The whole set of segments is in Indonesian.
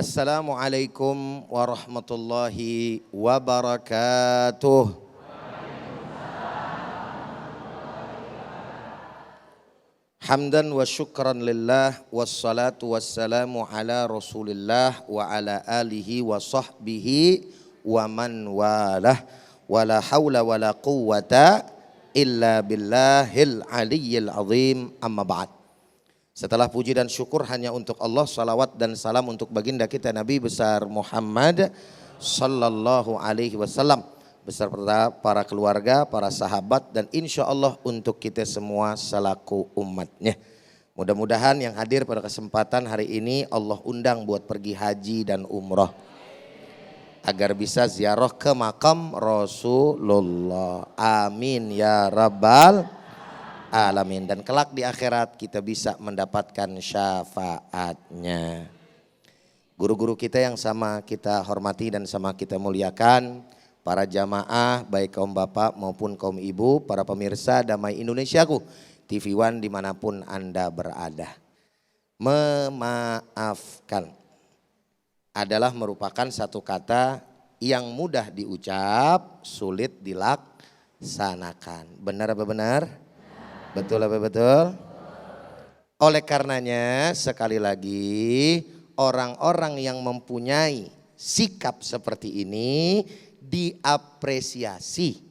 Assalamualaikum warahmatullahi wabarakatuh. Hamdan wa syukran lillah wassalatu wassalamu ala rasulillah wa ala alihi wa sahbihi wa man walah wala hawla wala quwwata illa billahil aliyyil azim amma ba'd. Setelah puji dan syukur hanya untuk Allah, salawat dan salam untuk baginda kita Nabi besar Muhammad sallallahu alaihi wasallam beserta para keluarga, para sahabat dan insya Allah untuk kita semua selaku umatnya. Mudah-mudahan yang hadir pada kesempatan hari ini Allah undang buat pergi haji dan umrah agar bisa ziarah ke makam Rasulullah. Amin ya rabbal alamin. Dan kelak di akhirat kita bisa mendapatkan syafaatnya. Guru-guru kita yang sama kita hormati dan sama kita muliakan, para jamaah baik kaum bapak maupun kaum ibu, para pemirsa Damai Indonesiaku, TV One dimanapun Anda berada. Memaafkan adalah merupakan satu kata yang mudah diucap, sulit dilaksanakan. Benar apa benar? Betul apa betul? Oleh karenanya sekali lagi orang-orang yang mempunyai sikap seperti ini diapresiasi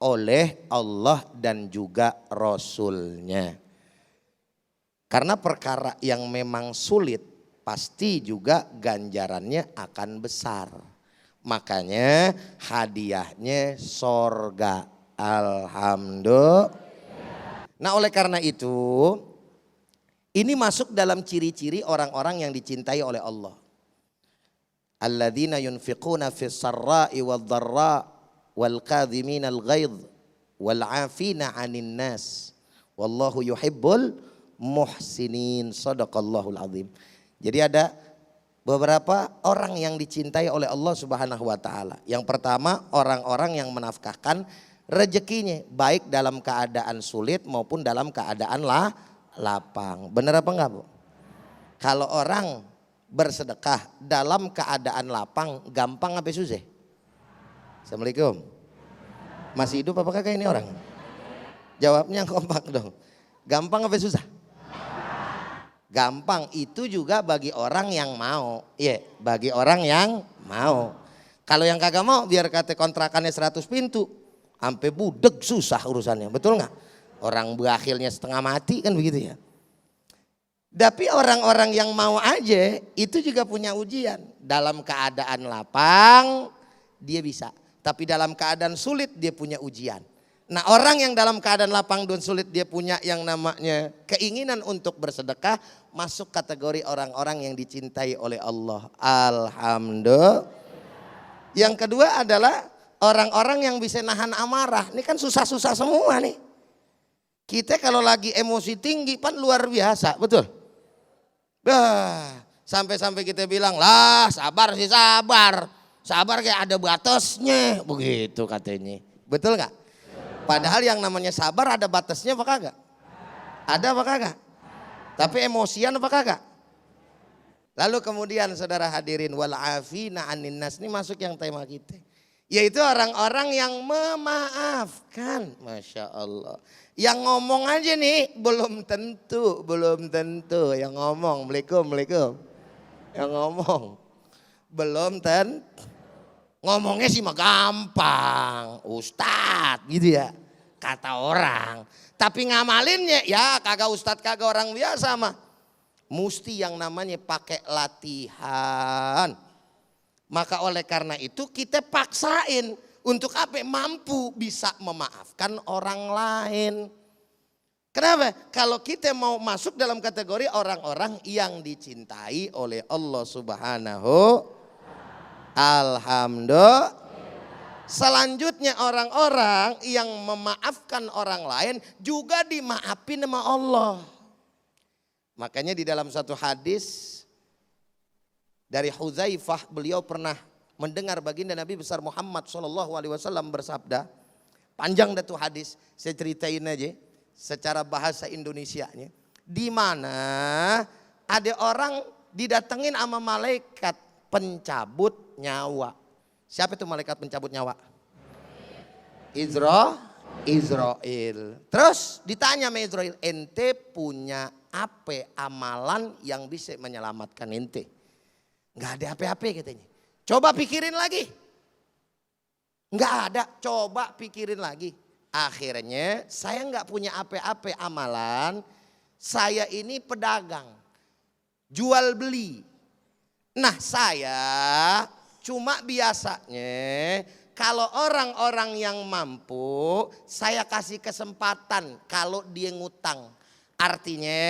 oleh Allah dan juga Rasul-Nya. Karena perkara yang memang sulit pasti juga ganjarannya akan besar. Makanya hadiahnya sorga. Alhamdulillah. Nah oleh karena itu ini masuk dalam ciri-ciri orang-orang yang dicintai oleh Allah. Alladzina yunfiquna fis sarra'i wal dharra wal kadhimina al ghaidh wal 'afina 'anil nas wallahu yuhibbul muhsinin. Shadaqallahul azim. Jadi ada beberapa orang yang dicintai oleh Allah Subhanahu wa taala. Yang pertama orang-orang yang menafkahkan rezekinya baik dalam keadaan sulit maupun dalam keadaan lapang. Benar apa enggak Bu? Kalau orang bersedekah dalam keadaan lapang gampang apa susah? Assalamualaikum. Masih hidup apa kagak ini orang? Jawabnya kompak dong. Gampang apa susah? Gampang itu juga bagi orang yang mau. Iya, bagi orang yang mau. Kalau yang kagak mau biar kata kontrakannya 100 pintu. Sampai budek susah urusannya, betul nggak? Orang berakhirnya setengah mati kan begitu ya. Tapi orang-orang yang mau aja itu juga punya ujian. Dalam keadaan lapang dia bisa, tapi dalam keadaan sulit dia punya ujian. Nah orang yang dalam keadaan lapang dan sulit dia punya yang namanya keinginan untuk bersedekah, masuk kategori orang-orang yang dicintai oleh Allah. Alhamdulillah. Yang kedua adalah orang-orang yang bisa nahan amarah. Ini kan susah-susah semua nih. Kita kalau lagi emosi tinggi kan luar biasa, betul? Sampai-sampai kita bilang, lah sabar sih sabar. Sabar kayak ada batasnya, begitu katanya. Betul gak? Padahal yang namanya sabar ada batasnya apa kagak? Ada apa kagak? Tapi emosian apa kagak? Lalu kemudian saudara hadirin, wal afina 'anin nas, ini masuk yang tema kita. Yaitu orang-orang yang memaafkan. Masya Allah. Yang ngomong aja nih belum tentu. Yang ngomong, Assalamualaikum. Yang ngomong belum tentu. Ngomongnya sih mah gampang. Ustadz gitu ya, kata orang. Tapi ngamalinnya ya kagak ustadz kagak orang biasa mah. Mesti yang namanya pakai latihan. Maka oleh karena itu kita paksain untuk apa? Mampu bisa memaafkan orang lain. Kenapa? Kalau kita mau masuk dalam kategori orang-orang yang dicintai oleh Allah Subhanahu. Alhamdulillah. Selanjutnya orang-orang yang memaafkan orang lain juga dimaafin sama Allah. Makanya di dalam satu hadis dari Hudzaifah, beliau pernah mendengar baginda Nabi besar Muhammad SAW bersabda, panjang dah tuh hadis, saya ceritain aja secara bahasa Indonesianya. Di mana ada orang didatengin sama malaikat pencabut nyawa. Siapa itu malaikat pencabut nyawa? Israel. Terus ditanya sama Israel, ente punya apa amalan yang bisa menyelamatkan ente? Nggak ada apa-apa katanya. Coba pikirin lagi. Nggak ada, coba pikirin lagi. Akhirnya saya nggak punya apa-apa amalan. Saya ini pedagang, jual beli. Nah saya cuma biasanya kalau orang-orang yang mampu saya kasih kesempatan kalau dia ngutang. Artinya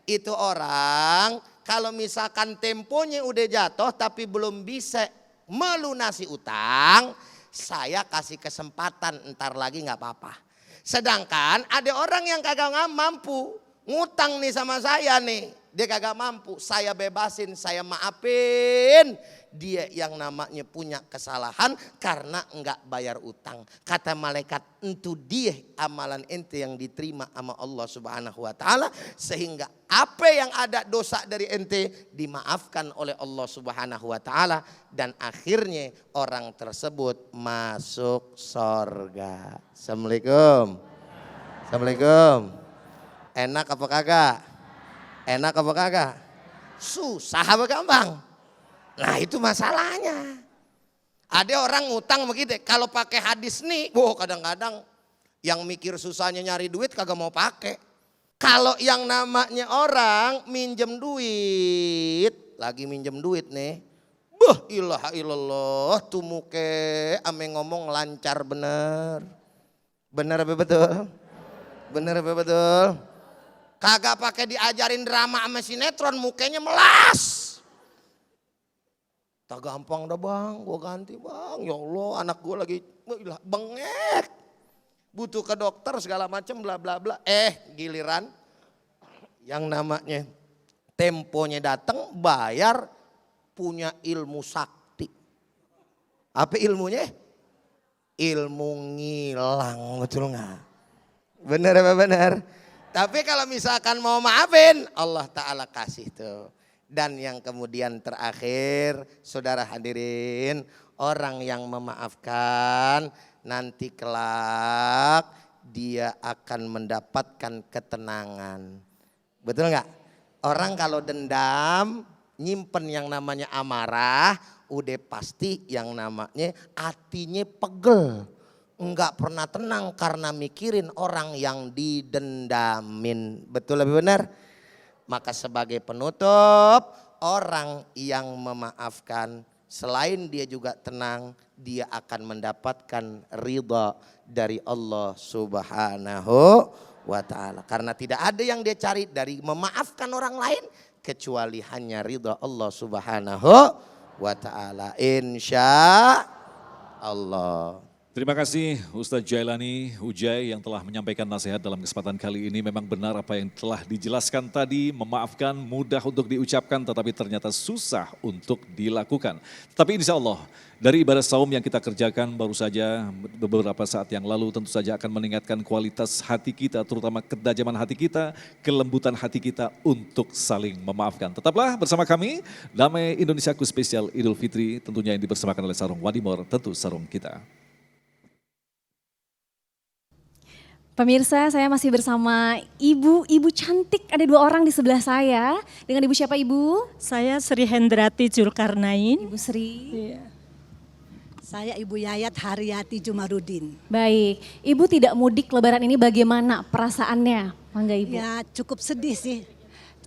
itu orang kalau misalkan temponya udah jatuh tapi belum bisa melunasi utang, saya kasih kesempatan ntar lagi nggak apa-apa. Sedangkan ada orang yang kagak mampu ngutang nih sama saya nih, dia kagak mampu, saya bebasin, saya maafin. Dia yang namanya punya kesalahan karena enggak bayar utang. Kata malaikat, itu dia amalan ente yang diterima sama Allah Subhanahu wa taala, sehingga apa yang ada dosa dari ente dimaafkan oleh Allah Subhanahu wa taala, dan akhirnya orang tersebut masuk surga. Assalamualaikum. Assalamualaikum. Enak apa kagak? Enak apa kagak? Susah apa gampang? Nah itu masalahnya. Ada orang ngutang begitu, kalau pakai hadis nih, kadang-kadang yang mikir susahnya nyari duit kagak mau pakai. Kalau yang namanya orang minjem duit, lagi minjem duit nih, ilaha illallah, tuh muke ame ngomong lancar bener. Bener apa betul? Bener apa betul? Kagak pakai diajarin drama sama sinetron, mukanya melas. Tak gampang dah bang, gue ganti bang. Ya Allah, anak gue lagi bengek, butuh ke dokter segala macam bla bla bla. Giliran yang namanya temponya datang, bayar, punya ilmu sakti. Apa ilmunya? Ilmu ngilang, betul nggak? Bener apa bener? Tapi kalau misalkan mau maafin, Allah Ta'ala kasih tuh. Dan yang kemudian terakhir, saudara hadirin, orang yang memaafkan nanti kelak dia akan mendapatkan ketenangan. Betul nggak? Orang kalau dendam, nyimpen yang namanya amarah, udah pasti yang namanya hatinya pegel. Enggak pernah tenang karena mikirin orang yang didendamin. Betul lebih benar? Maka sebagai penutup, orang yang memaafkan selain dia juga tenang, dia akan mendapatkan ridha dari Allah Subhanahu wa taala. Karena tidak ada yang dia cari dari memaafkan orang lain kecuali hanya ridha Allah Subhanahu wa taala. Insya Allah. Terima kasih Ustadz Jailani Ujai yang telah menyampaikan nasihat dalam kesempatan kali ini. Memang benar apa yang telah dijelaskan tadi, memaafkan mudah untuk diucapkan tetapi ternyata susah untuk dilakukan. Tetapi insya Allah dari ibadah saum yang kita kerjakan baru saja beberapa saat yang lalu tentu saja akan meningkatkan kualitas hati kita, terutama kedajaman hati kita, kelembutan hati kita untuk saling memaafkan. Tetaplah bersama kami, Damai Indonesiaku spesial Idul Fitri tentunya yang dipersembahkan oleh Sarung Wadimor, tentu sarung kita. Pemirsa, saya masih bersama ibu cantik, ada 2 orang di sebelah saya. Dengan ibu siapa ibu? Saya Sri Hendrati Julkarnain. Ibu Sri. Iya. Saya Ibu Yayat Haryati Jumarudin. Baik, ibu tidak mudik lebaran ini bagaimana perasaannya? Mangga ibu. Ya cukup sedih sih.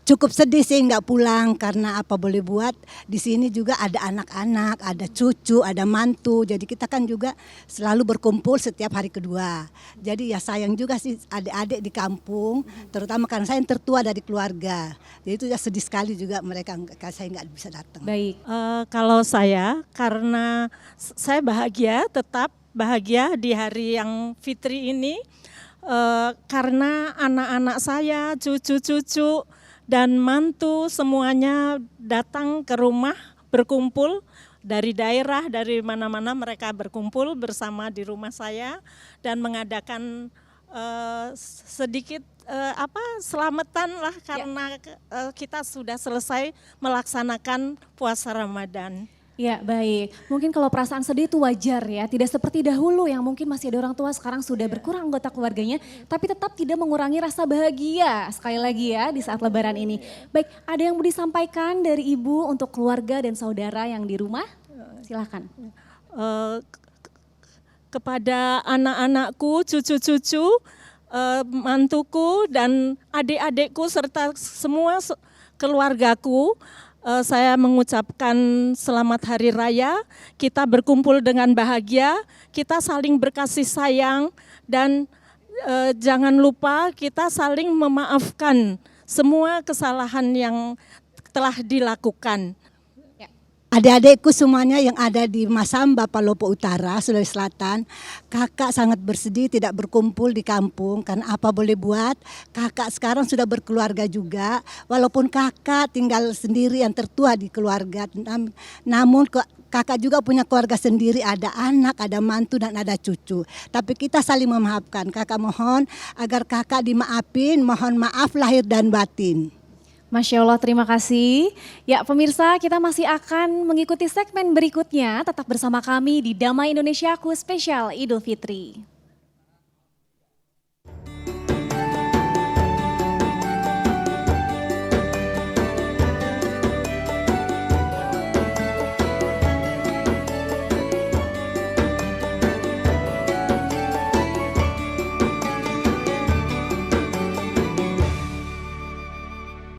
Cukup sedih sih nggak pulang karena apa boleh buat di sini juga ada anak-anak, ada cucu, ada mantu. Jadi kita kan juga selalu berkumpul setiap hari kedua. Jadi ya sayang juga sih adik-adik di kampung, terutama karena saya yang tertua dari keluarga. Jadi itu ya sedih sekali juga mereka saya nggak bisa datang. Baik. Kalau saya karena saya bahagia, tetap bahagia di hari yang fitri ini karena anak-anak saya, cucu-cucu dan mantu semuanya datang ke rumah berkumpul dari daerah, dari mana-mana mereka berkumpul bersama di rumah saya dan mengadakan sedikit selamatan lah karena kita sudah selesai melaksanakan puasa Ramadan. Ya baik, mungkin kalau perasaan sedih itu wajar ya, tidak seperti dahulu yang mungkin masih ada orang tua sekarang sudah berkurang anggota keluarganya, tapi tetap tidak mengurangi rasa bahagia sekali lagi ya di saat lebaran ini. Baik, ada yang mau disampaikan dari Ibu untuk keluarga dan saudara yang di rumah? Silahkan. Kepada anak-anakku, cucu-cucu, mantuku dan adik-adikku serta semua keluargaku, saya mengucapkan selamat hari raya, kita berkumpul dengan bahagia, kita saling berkasih sayang dan jangan lupa kita saling memaafkan semua kesalahan yang telah dilakukan. Adik-adikku semuanya yang ada di Masamba, Palopo Utara, Sulawesi Selatan, kakak sangat bersedih tidak berkumpul di kampung, karena apa boleh buat, kakak sekarang sudah berkeluarga juga, walaupun kakak tinggal sendiri yang tertua di keluarga, namun kakak juga punya keluarga sendiri, ada anak, ada mantu dan ada cucu. Tapi kita saling memaafkan, kakak mohon agar kakak dimaafin, mohon maaf lahir dan batin. Masya Allah, terima kasih. Ya pemirsa, kita masih akan mengikuti segmen berikutnya. Tetap bersama kami di Damai Indonesiaku Spesial Idul Fitri.